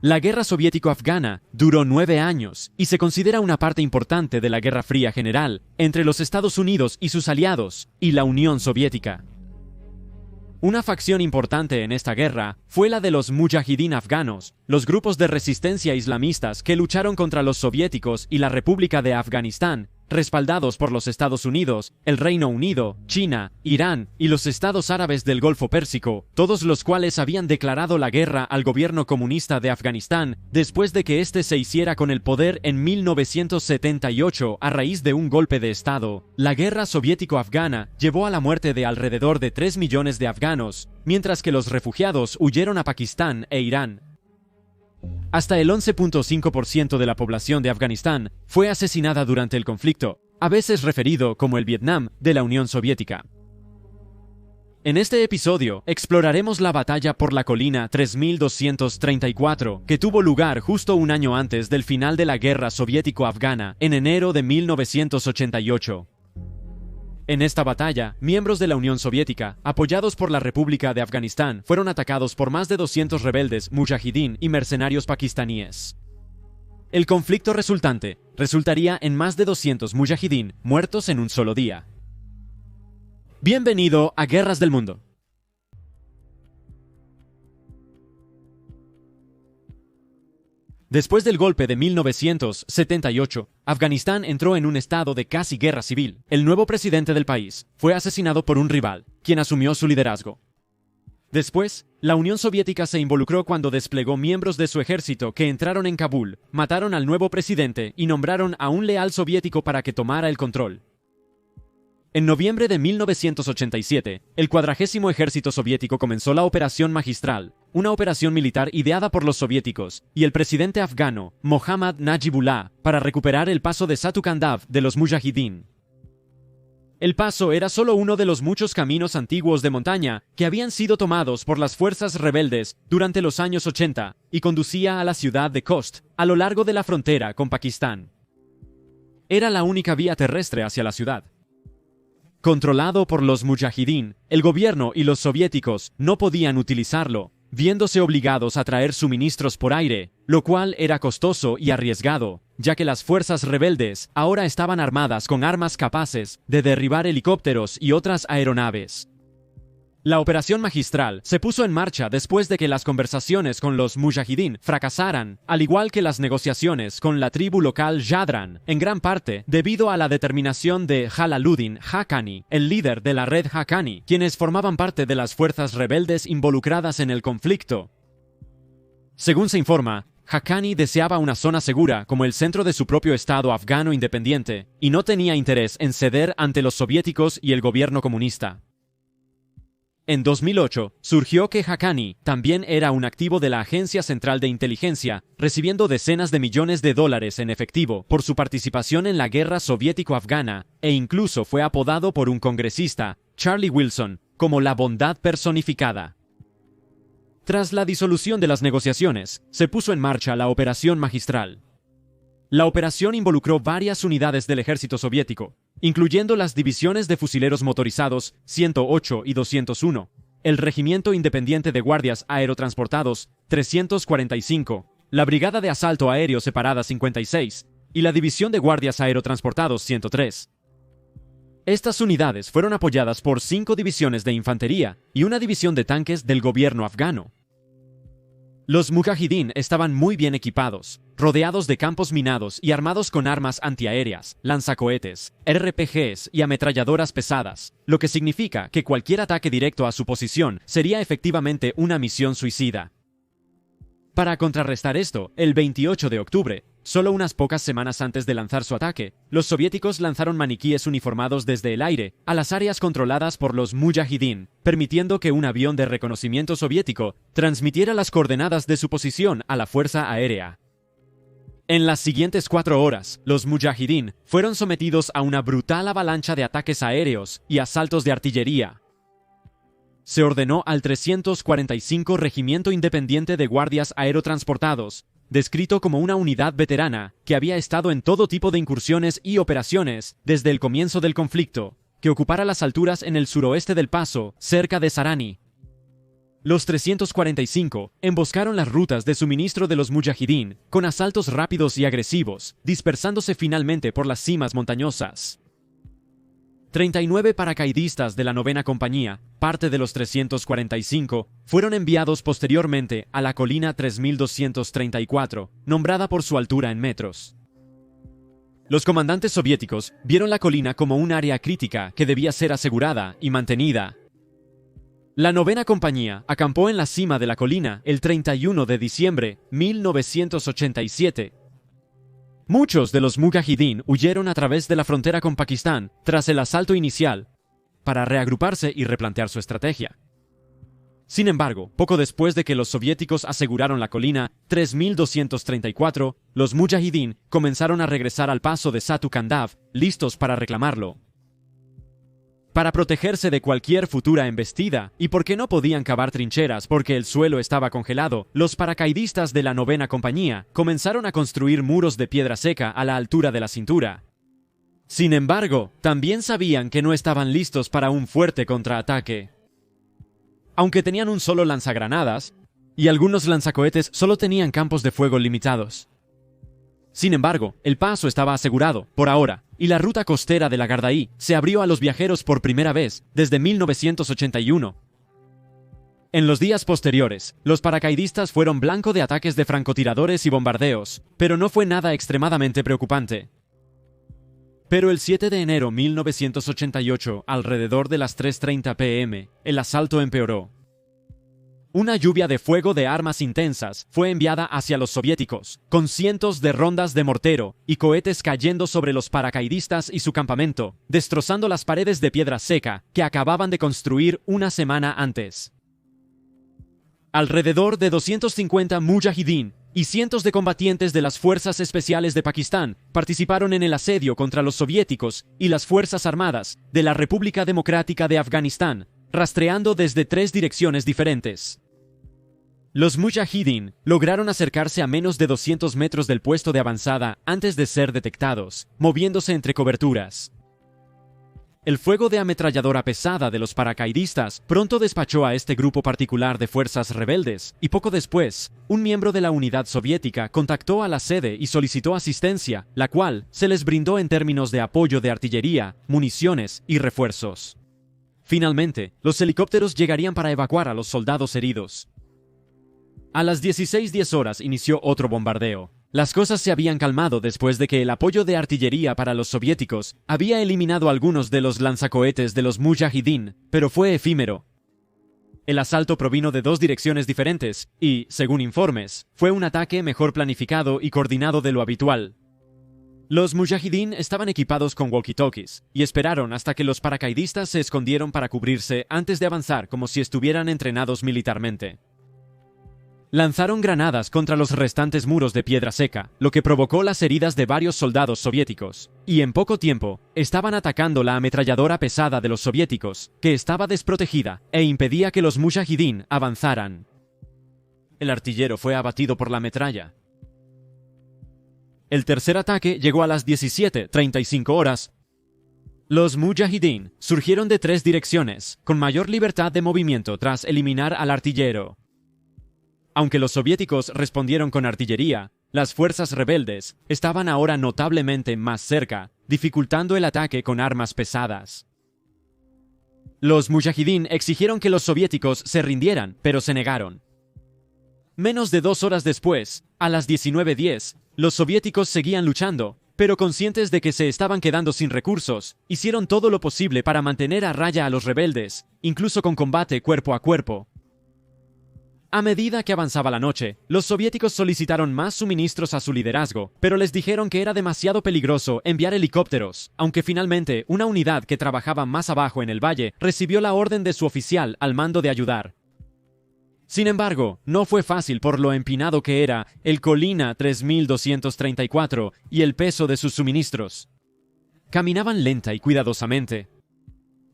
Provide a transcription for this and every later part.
La guerra soviético-afgana duró 9 años y se considera una parte importante de la Guerra Fría general entre los Estados Unidos y sus aliados y la Unión Soviética. Una facción importante en esta guerra fue la de los mujahidín afganos, los grupos de resistencia islamistas que lucharon contra los soviéticos y la República de Afganistán, respaldados por los Estados Unidos, el Reino Unido, China, Irán y los estados árabes del Golfo Pérsico, todos los cuales habían declarado la guerra al gobierno comunista de Afganistán después de que éste se hiciera con el poder en 1978 a raíz de un golpe de Estado. La guerra soviético-afgana llevó a la muerte de alrededor de 3 millones de afganos, mientras que los refugiados huyeron a Pakistán e Irán. Hasta el 11.5% de la población de Afganistán fue asesinada durante el conflicto, a veces referido como el Vietnam de la Unión Soviética. En este episodio exploraremos la batalla por la colina 3234, que tuvo lugar justo un año antes del final de la guerra soviético-afgana, en enero de 1988. En esta batalla, miembros de la Unión Soviética, apoyados por la República de Afganistán, fueron atacados por más de 200 rebeldes, mujahidín y mercenarios pakistaníes. El conflicto resultante resultaría en más de 200 mujahidín muertos en un solo día. Bienvenido a Guerras del Mundo. Después del golpe de 1978, Afganistán entró en un estado de casi guerra civil. El nuevo presidente del país fue asesinado por un rival, quien asumió su liderazgo. Después, la Unión Soviética se involucró cuando desplegó miembros de su ejército que entraron en Kabul, mataron al nuevo presidente y nombraron a un leal soviético para que tomara el control. En noviembre de 1987, el 40º Ejército Soviético comenzó la Operación Magistral, una operación militar ideada por los soviéticos y el presidente afgano, Mohammad Najibullah, para recuperar el paso de Satu Kandav de los mujahidín. El paso era solo uno de los muchos caminos antiguos de montaña que habían sido tomados por las fuerzas rebeldes durante los años 80 y conducía a la ciudad de Khost, a lo largo de la frontera con Pakistán. Era la única vía terrestre hacia la ciudad. Controlado por los mujahidín, el gobierno y los soviéticos no podían utilizarlo, viéndose obligados a traer suministros por aire, lo cual era costoso y arriesgado, ya que las fuerzas rebeldes ahora estaban armadas con armas capaces de derribar helicópteros y otras aeronaves. La operación magistral se puso en marcha después de que las conversaciones con los mujahidín fracasaran, al igual que las negociaciones con la tribu local Jadran, en gran parte debido a la determinación de Jalaluddin Haqqani, el líder de la red Haqqani, quienes formaban parte de las fuerzas rebeldes involucradas en el conflicto. Según se informa, Haqqani deseaba una zona segura como el centro de su propio estado afgano independiente, y no tenía interés en ceder ante los soviéticos y el gobierno comunista. En 2008, surgió que Haqqani también era un activo de la Agencia Central de Inteligencia, recibiendo decenas de millones de dólares en efectivo por su participación en la guerra soviético-afgana, e incluso fue apodado por un congresista, Charlie Wilson, como la bondad personificada. Tras la disolución de las negociaciones, se puso en marcha la Operación Magistral. La operación involucró varias unidades del ejército soviético, incluyendo las divisiones de fusileros motorizados 108 y 201, el Regimiento Independiente de Guardias Aerotransportados 345, la Brigada de Asalto Aéreo Separada 56 y la División de Guardias Aerotransportados 103. Estas unidades fueron apoyadas por 5 divisiones de infantería y una división de tanques del gobierno afgano. Los mujahidín estaban muy bien equipados, rodeados de campos minados y armados con armas antiaéreas, lanzacohetes, RPGs y ametralladoras pesadas, lo que significa que cualquier ataque directo a su posición sería efectivamente una misión suicida. Para contrarrestar esto, el 28 de octubre, solo unas pocas semanas antes de lanzar su ataque, los soviéticos lanzaron maniquíes uniformados desde el aire a las áreas controladas por los mujahidín, permitiendo que un avión de reconocimiento soviético transmitiera las coordenadas de su posición a la fuerza aérea. En las siguientes 4 horas, los mujahidín fueron sometidos a una brutal avalancha de ataques aéreos y asaltos de artillería. Se ordenó al 345 Regimiento Independiente de Guardias Aerotransportados, descrito como una unidad veterana que había estado en todo tipo de incursiones y operaciones desde el comienzo del conflicto, que ocupara las alturas en el suroeste del paso, cerca de Sarani. Los 345 emboscaron las rutas de suministro de los mujahidín con asaltos rápidos y agresivos, dispersándose finalmente por las cimas montañosas. 39 paracaidistas de la 9ª compañía, parte de los 345, fueron enviados posteriormente a la colina 3234, nombrada por su altura en metros. Los comandantes soviéticos vieron la colina como un área crítica que debía ser asegurada y mantenida. La 9ª compañía acampó en la cima de la colina el 31 de diciembre de 1987. Muchos de los mujahidín huyeron a través de la frontera con Pakistán tras el asalto inicial para reagruparse y replantear su estrategia. Sin embargo, poco después de que los soviéticos aseguraron la colina 3234, los mujahidín comenzaron a regresar al paso de Satu Kandav, listos para reclamarlo. Para protegerse de cualquier futura embestida, y porque no podían cavar trincheras porque el suelo estaba congelado, los paracaidistas de la 9ª compañía comenzaron a construir muros de piedra seca a la altura de la cintura. Sin embargo, también sabían que no estaban listos para un fuerte contraataque. Aunque tenían un solo lanzagranadas, y algunos lanzacohetes solo tenían campos de fuego limitados. Sin embargo, el paso estaba asegurado, por ahora, y la ruta costera de la Gardaí se abrió a los viajeros por primera vez desde 1981. En los días posteriores, los paracaidistas fueron blanco de ataques de francotiradores y bombardeos, pero no fue nada extremadamente preocupante. Pero el 7 de enero de 1988, alrededor de las 3:30 p.m., el asalto empeoró. Una lluvia de fuego de armas intensas fue enviada hacia los soviéticos, con cientos de rondas de mortero y cohetes cayendo sobre los paracaidistas y su campamento, destrozando las paredes de piedra seca que acababan de construir una semana antes. Alrededor de 250 mujahidín y cientos de combatientes de las Fuerzas Especiales de Pakistán participaron en el asedio contra los soviéticos y las Fuerzas Armadas de la República Democrática de Afganistán, rastreando desde 3 direcciones diferentes. Los mujahidín lograron acercarse a menos de 200 metros del puesto de avanzada antes de ser detectados, moviéndose entre coberturas. El fuego de ametralladora pesada de los paracaidistas pronto despachó a este grupo particular de fuerzas rebeldes, y poco después, un miembro de la unidad soviética contactó a la sede y solicitó asistencia, la cual se les brindó en términos de apoyo de artillería, municiones y refuerzos. Finalmente, los helicópteros llegarían para evacuar a los soldados heridos. A las 16:10 horas inició otro bombardeo. Las cosas se habían calmado después de que el apoyo de artillería para los soviéticos había eliminado algunos de los lanzacohetes de los mujahidín, pero fue efímero. El asalto provino de 2 direcciones diferentes y, según informes, fue un ataque mejor planificado y coordinado de lo habitual. Los mujahidín estaban equipados con walkie-talkies y esperaron hasta que los paracaidistas se escondieron para cubrirse antes de avanzar como si estuvieran entrenados militarmente. Lanzaron granadas contra los restantes muros de piedra seca, lo que provocó las heridas de varios soldados soviéticos, y en poco tiempo estaban atacando la ametralladora pesada de los soviéticos, que estaba desprotegida e impedía que los mujahidín avanzaran. El artillero fue abatido por la metralla. El tercer ataque llegó a las 17:35 horas. Los mujahidín surgieron de 3 direcciones, con mayor libertad de movimiento tras eliminar al artillero. Aunque los soviéticos respondieron con artillería, las fuerzas rebeldes estaban ahora notablemente más cerca, dificultando el ataque con armas pesadas. Los mujahidín exigieron que los soviéticos se rindieran, pero se negaron. Menos de 2 horas después, a las 19:10, los soviéticos seguían luchando, pero conscientes de que se estaban quedando sin recursos, hicieron todo lo posible para mantener a raya a los rebeldes, incluso con combate cuerpo a cuerpo. A medida que avanzaba la noche, los soviéticos solicitaron más suministros a su liderazgo, pero les dijeron que era demasiado peligroso enviar helicópteros, aunque finalmente una unidad que trabajaba más abajo en el valle recibió la orden de su oficial al mando de ayudar. Sin embargo, no fue fácil por lo empinado que era el Colina 3234 y el peso de sus suministros. Caminaban lenta y cuidadosamente.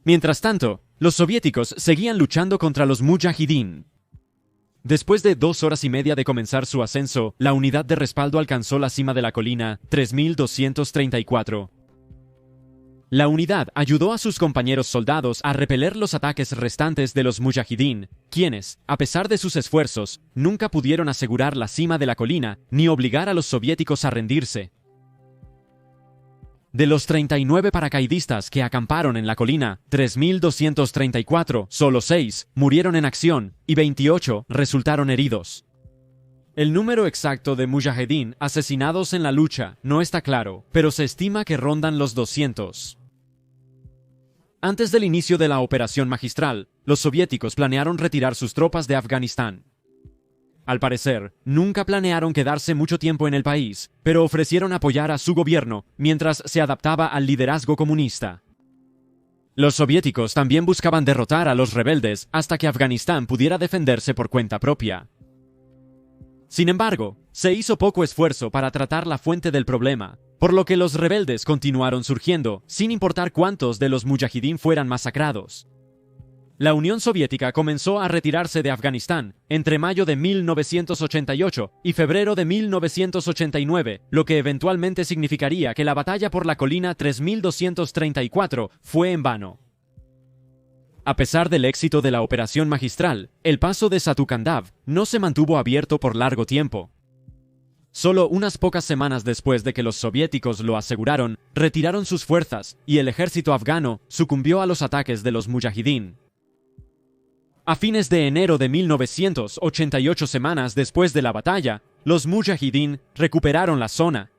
Mientras tanto, los soviéticos seguían luchando contra los mujahidín. Después de 2 horas y media de comenzar su ascenso, la unidad de respaldo alcanzó la cima de la colina 3234. La unidad ayudó a sus compañeros soldados a repeler los ataques restantes de los mujahidín, quienes, a pesar de sus esfuerzos, nunca pudieron asegurar la cima de la colina ni obligar a los soviéticos a rendirse. De los 39 paracaidistas que acamparon en la colina, 3.234, solo 6 murieron en acción y 28 resultaron heridos. El número exacto de mujahidín asesinados en la lucha no está claro, pero se estima que rondan los 200. Antes del inicio de la Operación Magistral, los soviéticos planearon retirar sus tropas de Afganistán. Al parecer, nunca planearon quedarse mucho tiempo en el país, pero ofrecieron apoyar a su gobierno mientras se adaptaba al liderazgo comunista. Los soviéticos también buscaban derrotar a los rebeldes hasta que Afganistán pudiera defenderse por cuenta propia. Sin embargo, se hizo poco esfuerzo para tratar la fuente del problema, por lo que los rebeldes continuaron surgiendo, sin importar cuántos de los mujahidín fueran masacrados. La Unión Soviética comenzó a retirarse de Afganistán entre mayo de 1988 y febrero de 1989, lo que eventualmente significaría que la batalla por la colina 3234 fue en vano. A pesar del éxito de la Operación Magistral, el paso de Satukandav no se mantuvo abierto por largo tiempo. Solo unas pocas semanas después de que los soviéticos lo aseguraron, retiraron sus fuerzas y el ejército afgano sucumbió a los ataques de los mujahidín. A fines de enero de 1988, semanas después de la batalla, los mujahidín recuperaron la zona